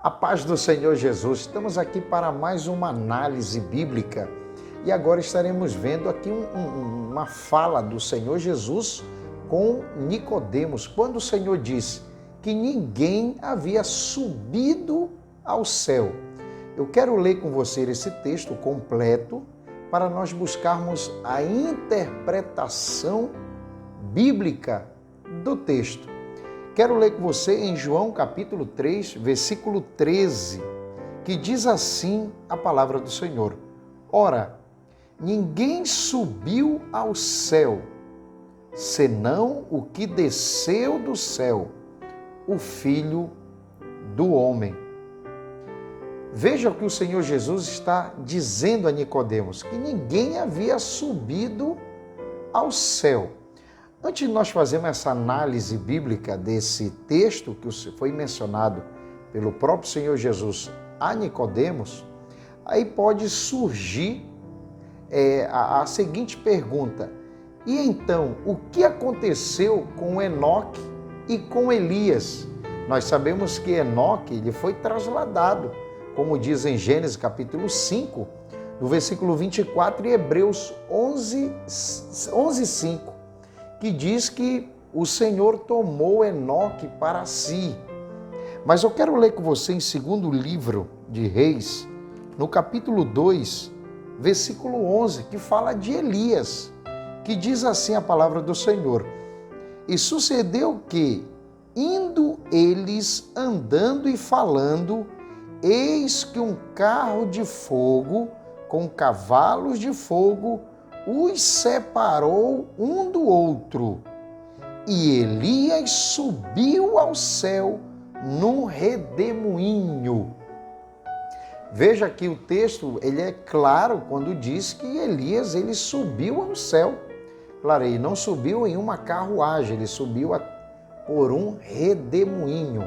A paz do Senhor Jesus. Estamos aqui para mais uma análise bíblica e agora estaremos vendo aqui uma fala do Senhor Jesus com Nicodemos, quando o Senhor disse que ninguém havia subido ao céu. Eu quero ler com você esse texto completo para nós buscarmos a interpretação bíblica do texto. Quero ler com você em João capítulo 3, versículo 13, que diz assim a palavra do Senhor: Ora, ninguém subiu ao céu, senão o que desceu do céu, o Filho do Homem. Veja o que o Senhor Jesus está dizendo a Nicodemos, que ninguém havia subido ao céu. Antes de nós fazermos essa análise bíblica desse texto que foi mencionado pelo próprio Senhor Jesus a Nicodemos, aí pode surgir a seguinte pergunta: e então, o que aconteceu com Enoque e com Elias? Nós sabemos que Enoque ele foi trasladado, como diz em Gênesis capítulo 5, no versículo 24 e Hebreus 11:5. Que diz que o Senhor tomou Enoque para si. Mas eu quero ler com você em segundo livro de Reis, no capítulo 2, versículo 11, que fala de Elias, que diz assim a palavra do Senhor: E sucedeu que, indo eles andando e falando, eis que um carro de fogo, com cavalos de fogo, os separou um do outro, e Elias subiu ao céu num redemoinho. Veja que o texto ele é claro quando diz que Elias ele subiu ao céu. Claro, ele não subiu em uma carruagem, ele subiu por um redemoinho.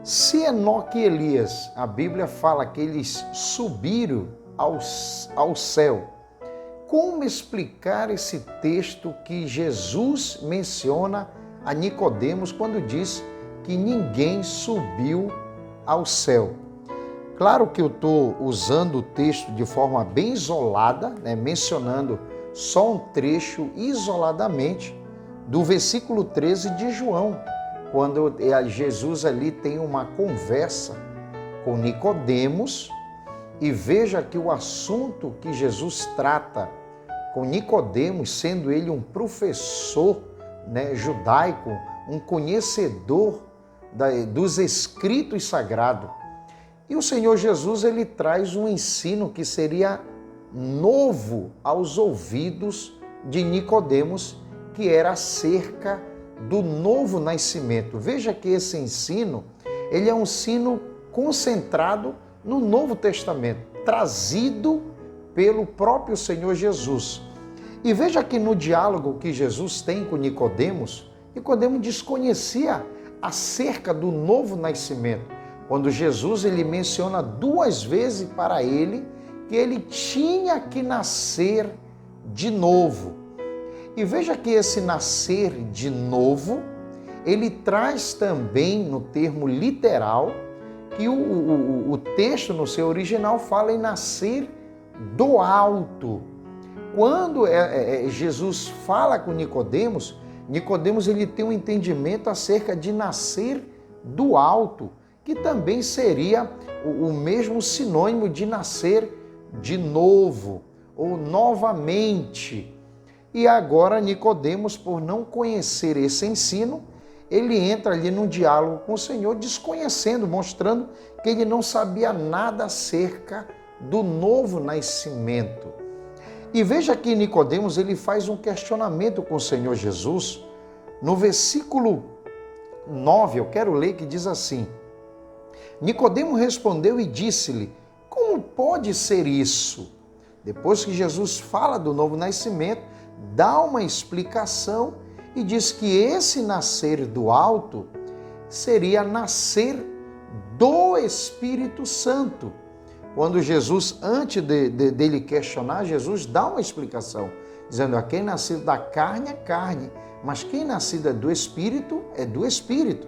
Se Enoque e Elias, a Bíblia fala que eles subiram ao céu, como explicar esse texto que Jesus menciona a Nicodemos quando diz que ninguém subiu ao céu? Claro que eu estou usando o texto de forma bem isolada, mencionando só um trecho isoladamente do versículo 13 de João, quando Jesus ali tem uma conversa com Nicodemos, e veja que o assunto que Jesus trata com Nicodemos, sendo ele um professor judaico, um conhecedor dos escritos sagrados. E o Senhor Jesus ele traz um ensino que seria novo aos ouvidos de Nicodemos, que era acerca do novo nascimento. Veja que esse ensino, ele é um ensino concentrado no Novo Testamento, trazido pelo próprio Senhor Jesus. E veja que no diálogo que Jesus tem com Nicodemos, Nicodemos desconhecia acerca do novo nascimento, quando Jesus ele menciona duas vezes para ele que ele tinha que nascer de novo. E veja que esse nascer de novo, ele traz também no termo literal, que o texto no seu original fala em nascer do alto. Quando Jesus fala com Nicodemos, Nicodemos ele tem um entendimento acerca de nascer do alto, que também seria o mesmo sinônimo de nascer de novo ou novamente. E agora Nicodemos, por não conhecer esse ensino, ele entra ali num diálogo com o Senhor, desconhecendo, mostrando que ele não sabia nada acerca do novo nascimento. E veja que Nicodemos ele faz um questionamento com o Senhor Jesus. No versículo 9, eu quero ler, que diz assim: Nicodemos respondeu e disse-lhe: Como pode ser isso? Depois que Jesus fala do novo nascimento, dá uma explicação e diz que esse nascer do alto seria nascer do Espírito Santo. Quando Jesus, antes dele questionar, Jesus dá uma explicação, dizendo: a quem nascido da carne é carne, mas quem nascido é do Espírito é do Espírito.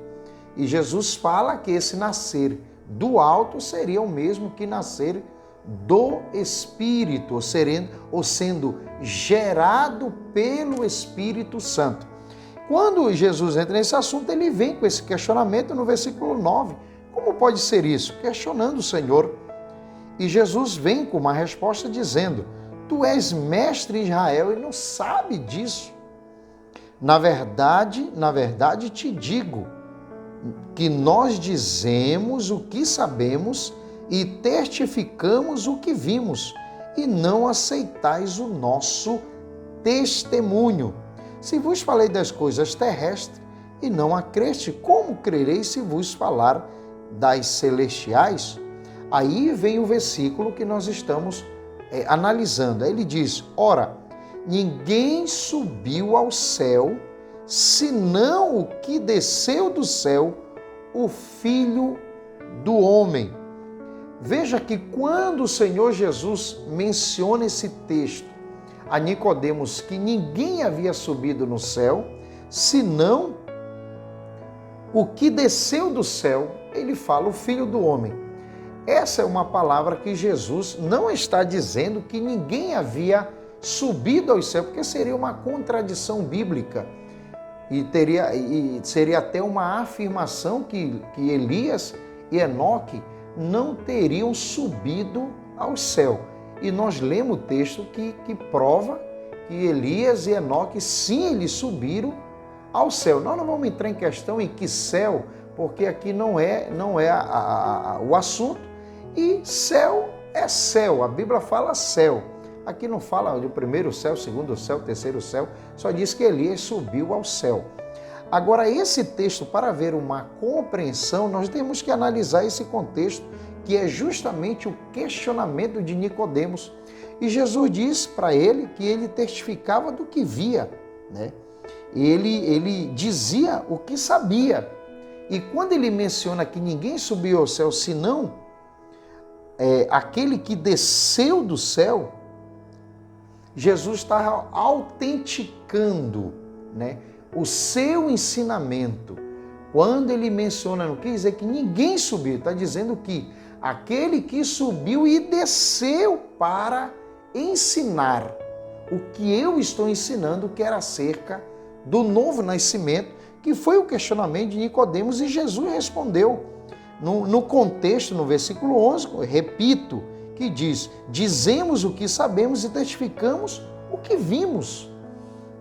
E Jesus fala que esse nascer do alto seria o mesmo que nascer do Espírito, ou sendo gerado pelo Espírito Santo. Quando Jesus entra nesse assunto, ele vem com esse questionamento no versículo 9. Como pode ser isso? Questionando o Senhor. E Jesus vem com uma resposta dizendo: tu és mestre em Israel e não sabe disso. Na verdade te digo que nós dizemos o que sabemos e testificamos o que vimos, e não aceitais o nosso testemunho. Se vos falei das coisas terrestres e não a creste, como crereis se vos falar das celestiais? Aí vem o versículo que nós estamos analisando. Aí ele diz: ora, ninguém subiu ao céu, senão o que desceu do céu, o Filho do Homem. Veja que quando o Senhor Jesus menciona esse texto a Nicodemos, que ninguém havia subido no céu, senão o que desceu do céu, ele fala o Filho do Homem. Essa é uma palavra que Jesus não está dizendo que ninguém havia subido ao céu, porque seria uma contradição bíblica e seria até uma afirmação que Elias e Enoque não teriam subido ao céu. E nós lemos o texto que prova que Elias e Enoque, sim, eles subiram ao céu. Nós não vamos entrar em questão em que céu, porque aqui não é o assunto. E céu é céu, a Bíblia fala céu. Aqui não fala do primeiro céu, segundo céu, terceiro céu, só diz que Elias subiu ao céu. Agora, esse texto, para ver uma compreensão, nós temos que analisar esse contexto, que é justamente o questionamento de Nicodemos. E Jesus diz para ele que ele testificava do que via, né? Ele dizia o que sabia. E quando ele menciona que ninguém subiu ao céu senão aquele que desceu do céu, Jesus está autenticando, né, o seu ensinamento. Quando ele menciona, não quer dizer que ninguém subiu, está dizendo que aquele que subiu e desceu para ensinar o que eu estou ensinando, que era acerca do novo nascimento, que foi o questionamento de Nicodemos, e Jesus respondeu. No contexto, no versículo 11, repito, que diz: dizemos o que sabemos e testificamos o que vimos.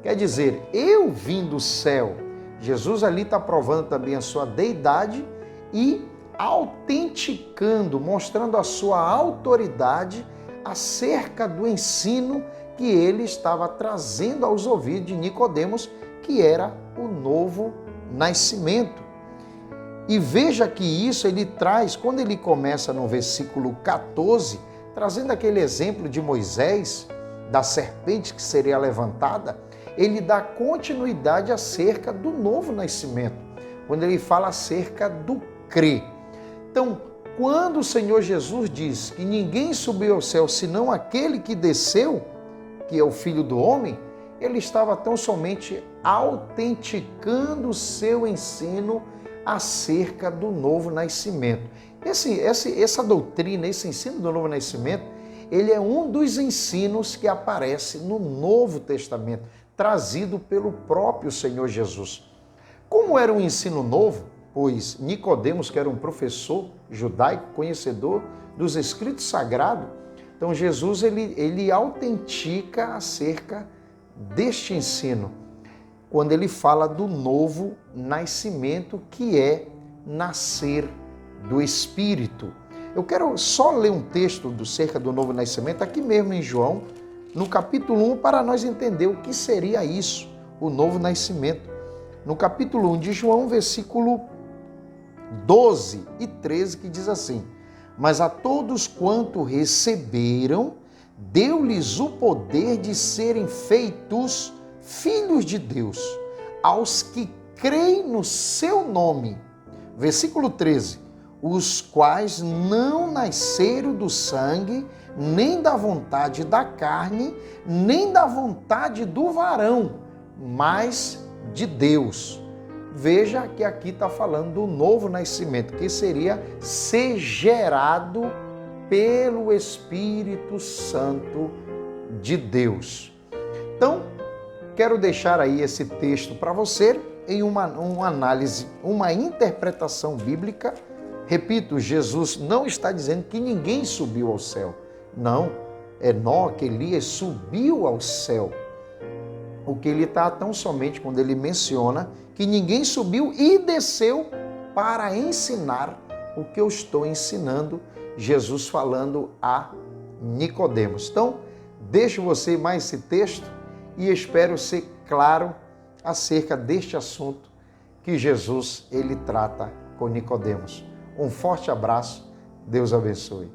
Quer dizer, eu vim do céu. Jesus ali está provando também a sua deidade e autenticando, mostrando a sua autoridade acerca do ensino que ele estava trazendo aos ouvidos de Nicodemos, que era o novo nascimento. E veja que isso ele traz, quando ele começa no versículo 14, trazendo aquele exemplo de Moisés, da serpente que seria levantada, ele dá continuidade acerca do novo nascimento, quando ele fala acerca do crer. Então, quando o Senhor Jesus diz que ninguém subiu ao céu senão aquele que desceu, que é o Filho do Homem, ele estava tão somente autenticando o seu ensino acerca do novo nascimento. Essa doutrina, esse ensino do novo nascimento, ele é um dos ensinos que aparece no Novo Testamento, trazido pelo próprio Senhor Jesus. Como era um ensino novo, pois Nicodemos, que era um professor judaico, conhecedor dos escritos sagrados, então Jesus ele autentica acerca deste ensino, quando ele fala do novo nascimento, que é nascer do Espírito. Eu quero só ler um texto cerca do novo nascimento, aqui mesmo em João, no capítulo 1, para nós entender o que seria isso, o novo nascimento. No capítulo 1 de João, versículo 12 e 13, que diz assim: mas a todos quanto receberam, deu-lhes o poder de serem feitos filhos de Deus, aos que creem no seu nome. Versículo 13: os quais não nasceram do sangue, nem da vontade da carne, nem da vontade do varão, mas de Deus. veja que aqui está falando do novo nascimento, que seria ser gerado pelo Espírito Santo de Deus. Então, quero deixar aí esse texto para você em uma análise, uma interpretação bíblica. Repito, Jesus não está dizendo que ninguém subiu ao céu. Não, Enoque, Elias subiu ao céu. O que ele está tão somente quando ele menciona que ninguém subiu e desceu para ensinar o que eu estou ensinando, Jesus falando a Nicodemos. Então, deixo você mais esse texto e espero ser claro acerca deste assunto que Jesus ele trata com Nicodemos. Um forte abraço, Deus abençoe.